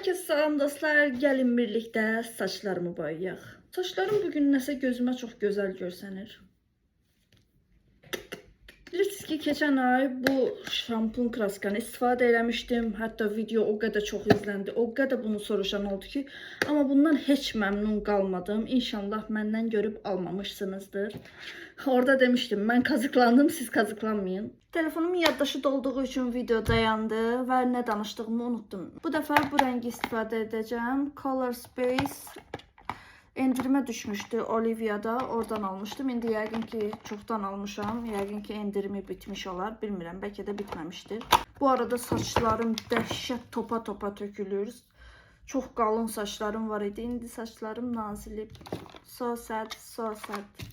Herkese salam dostlar, gelin birlikte saçlarımı boyayaq. Saçlarım bugün nəsə gözümə çox gözəl görsənir. Bilirsiniz ki, keçən ay bu şampun kraskanı istifadə eləmişdim. Hətta video o qədər çox izləndi, o qədər bunu soruşan oldu ki, amma bundan heç məmnun qalmadım. İnşallah məndən görüb almamışsınızdır. Orada demişdim, mən kazıklandım, siz kazıklanmayın. Telefonumun yaddaşı dolduğu üçün video dayandı və nə danışdığımı unuttum. Bu dəfə bu rəngi istifadə edəcəm. Color Space endirime düşmüştü Olivia'da, oradan almıştım. İndi yəqin ki çoxdan almışam. Yəqin ki endirimi bitmiş olar. Bilmirəm, bəlkə də bitməmişdir. Bu arada saçlarım dəhşət topa tökülür. Çox qalın saçlarım var idi. İndi saçlarım nazilib. So sad, so sad.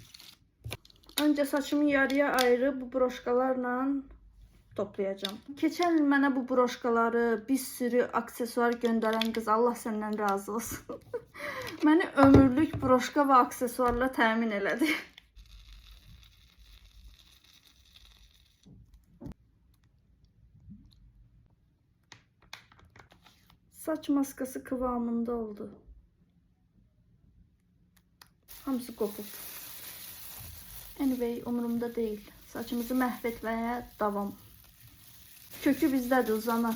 Önce saçımı yarıya ayırıp bu broşkalarla toplayacağım. Keçən il mənə bu broşkaları, bir sürü aksesuar göndərən qız, Allah səndən razı olsun. Məni ömürlük broşka və aksesuarla təmin elədi. Saç maskası kıvamında oldu. Hamısı qopub. Anyway, umurumda değil. Saçımızı məhv devam. Kökü bizdədir, uzanar.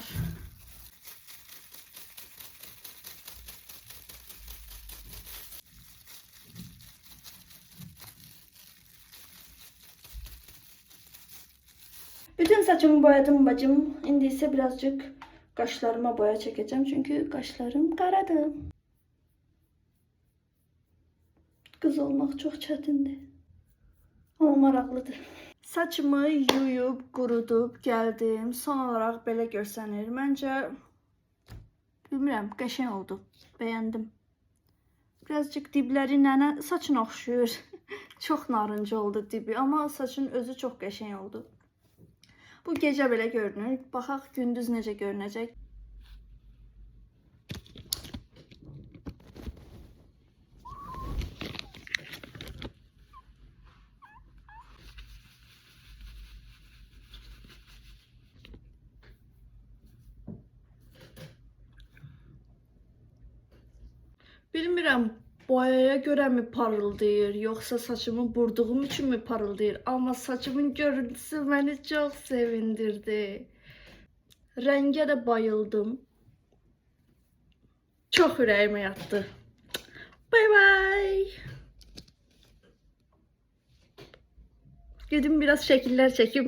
Bütün saçımı boyadım bacım. İndi ise birazcık kaşlarıma boya çekeceğim. Çünkü kaşlarım qaradı. Kız olmaq çox çətindir. Ama maraqlıdır. Saçımı yuyub, qurudub gəldim. Son olarak belə görsənir. Məncə, bilmirəm, qəşəng oldu. Bəyəndim. Birazcık dibləri nənə saçına oxşuyur. Çox narıncı oldu dibi, amma saçın özü çox qəşəng oldu. Bu gecə belə görünür. Baxaq gündüz necə görünəcək. Bilmirəm, boyaya göre mi parıldayır, yoksa saçımı burduğum için mi parıldayır? Ama saçımın görüntüsü beni çok sevindirdi. Renge de bayıldım. Çok ürəyimə yatdı. Bye bye. Gedim biraz şekiller çekeyim.